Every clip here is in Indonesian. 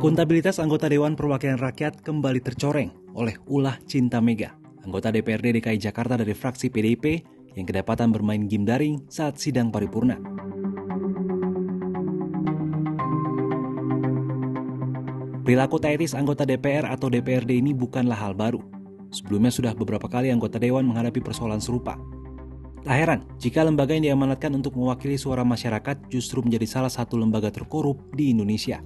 Akuntabilitas anggota Dewan Perwakilan Rakyat kembali tercoreng oleh ulah Cinta Mega, anggota DPRD DKI Jakarta dari fraksi PDIP yang kedapatan bermain game daring saat sidang paripurna. Perilaku tak etis anggota DPR atau DPRD ini bukanlah hal baru. Sebelumnya sudah beberapa kali anggota Dewan menghadapi persoalan serupa. Tak heran jika lembaga yang diamanatkan untuk mewakili suara masyarakat justru menjadi salah satu lembaga terkorup di Indonesia.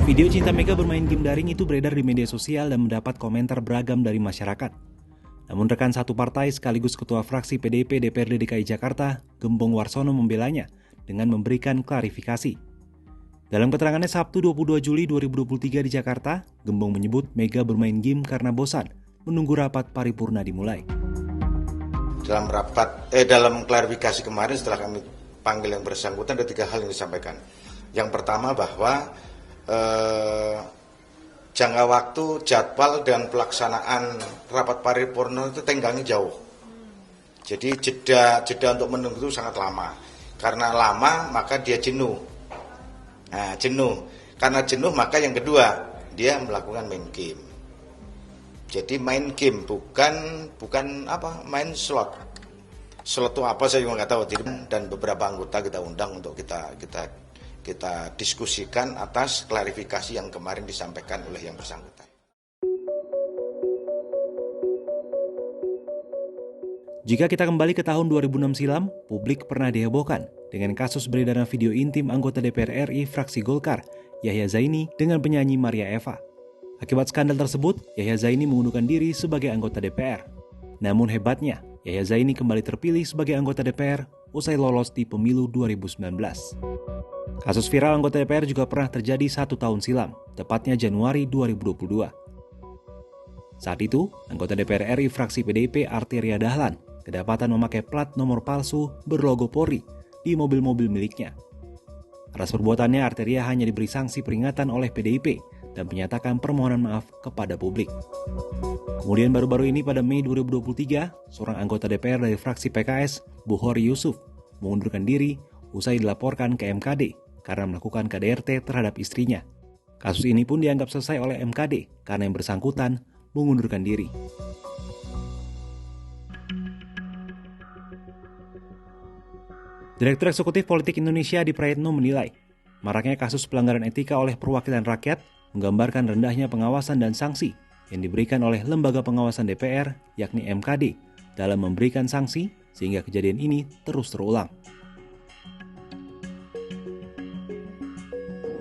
Video Cinta Mega bermain game daring itu beredar di media sosial dan mendapat komentar beragam dari masyarakat. Namun rekan satu partai sekaligus ketua fraksi PDIP DPRD DKI Jakarta, Gembong Warsono membelanya dengan memberikan klarifikasi. Dalam keterangannya Sabtu 22 Juli 2023 di Jakarta, Gembong menyebut Mega bermain game karena bosan menunggu rapat paripurna dimulai. Dalam klarifikasi kemarin setelah kami panggil yang bersangkutan ada 3 hal yang disampaikan. Yang pertama bahwa jangka waktu, jadwal dan pelaksanaan rapat paripurna itu tenggangnya jauh. Jadi jeda untuk menunggu itu sangat lama. Karena lama maka dia jenuh. Nah, jenuh. Karena jenuh maka yang kedua dia melakukan main game. Jadi main game bukan main slot. Slot itu apa saya juga nggak tahu. Dan beberapa anggota kita undang untuk kita diskusikan atas klarifikasi yang kemarin disampaikan oleh yang bersangkutan. Jika kita kembali ke tahun 2006 silam, publik pernah dihebohkan dengan kasus beredarnya video intim anggota DPR RI fraksi Golkar, Yahya Zaini dengan penyanyi Maria Eva. Akibat skandal tersebut, Yahya Zaini mengundurkan diri sebagai anggota DPR. Namun hebatnya, Yahya Zaini kembali terpilih sebagai anggota DPR usai lolos di pemilu 2019. Kasus viral anggota DPR juga pernah terjadi 1 tahun silam, tepatnya Januari 2022. Saat itu, anggota DPR RI fraksi PDIP Arteria Dahlan kedapatan memakai plat nomor palsu berlogo Polri di mobil-mobil miliknya. Atas perbuatannya, Arteria hanya diberi sanksi peringatan oleh PDIP dan menyatakan permohonan maaf kepada publik. Kemudian baru-baru ini pada Mei 2023, seorang anggota DPR dari fraksi PKS, Bukhari Yusuf, mengundurkan diri usai dilaporkan ke MKD karena melakukan KDRT terhadap istrinya. Kasus ini pun dianggap selesai oleh MKD karena yang bersangkutan mengundurkan diri. Direktur Eksekutif Politik Indonesia Adi Prayitno menilai, maraknya kasus pelanggaran etika oleh perwakilan rakyat menggambarkan rendahnya pengawasan dan sanksi yang diberikan oleh lembaga pengawasan DPR, yakni MKD, dalam memberikan sanksi sehingga kejadian ini terus terulang.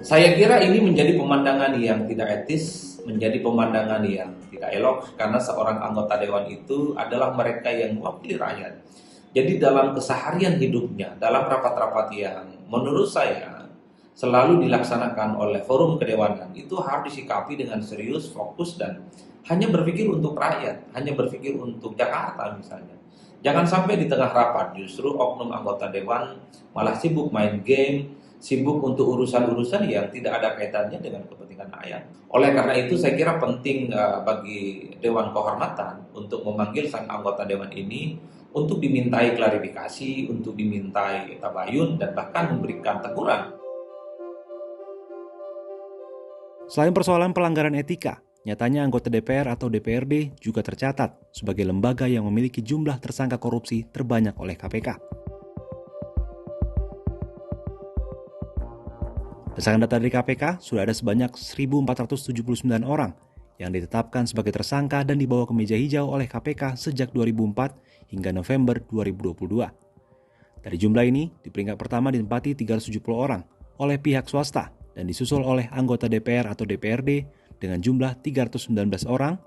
Saya kira ini menjadi pemandangan yang tidak etis, menjadi pemandangan yang tidak elok, karena seorang anggota dewan itu adalah mereka yang mewakili rakyat. Jadi dalam keseharian hidupnya, dalam rapat-rapat yang menurut saya selalu dilaksanakan oleh forum kedewanan, itu harus disikapi dengan serius, fokus, dan hanya berpikir untuk rakyat, hanya berpikir untuk Jakarta misalnya. Jangan sampai di tengah rapat justru oknum anggota dewan malah sibuk main game, sibuk untuk urusan-urusan yang tidak ada kaitannya dengan kepentingan rakyat. Oleh karena itu saya kira penting bagi Dewan Kehormatan untuk memanggil sang anggota dewan ini untuk dimintai klarifikasi, untuk dimintai tabayun, dan bahkan memberikan teguran. Selain persoalan pelanggaran etika, nyatanya anggota DPR atau DPRD juga tercatat sebagai lembaga yang memiliki jumlah tersangka korupsi terbanyak oleh KPK. Berdasarkan data dari KPK, sudah ada sebanyak 1.479 orang yang ditetapkan sebagai tersangka dan dibawa ke meja hijau oleh KPK sejak 2004 hingga November 2022. Dari jumlah ini, di peringkat pertama ditempati 370 orang oleh pihak swasta dan disusul oleh anggota DPR atau DPRD dengan jumlah 319 orang.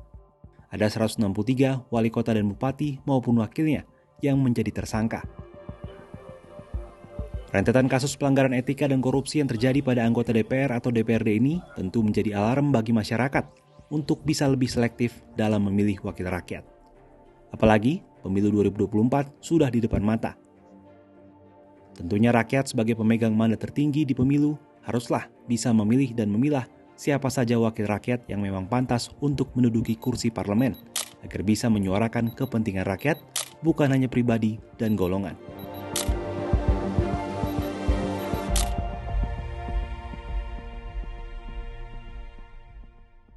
Ada 163 wali kota dan bupati maupun wakilnya yang menjadi tersangka. Rentetan kasus pelanggaran etika dan korupsi yang terjadi pada anggota DPR atau DPRD ini tentu menjadi alarm bagi masyarakat untuk bisa lebih selektif dalam memilih wakil rakyat. Apalagi pemilu 2024 sudah di depan mata. Tentunya rakyat sebagai pemegang mandat tertinggi di pemilu haruslah bisa memilih dan memilah siapa saja wakil rakyat yang memang pantas untuk menduduki kursi parlemen agar bisa menyuarakan kepentingan rakyat, bukan hanya pribadi dan golongan.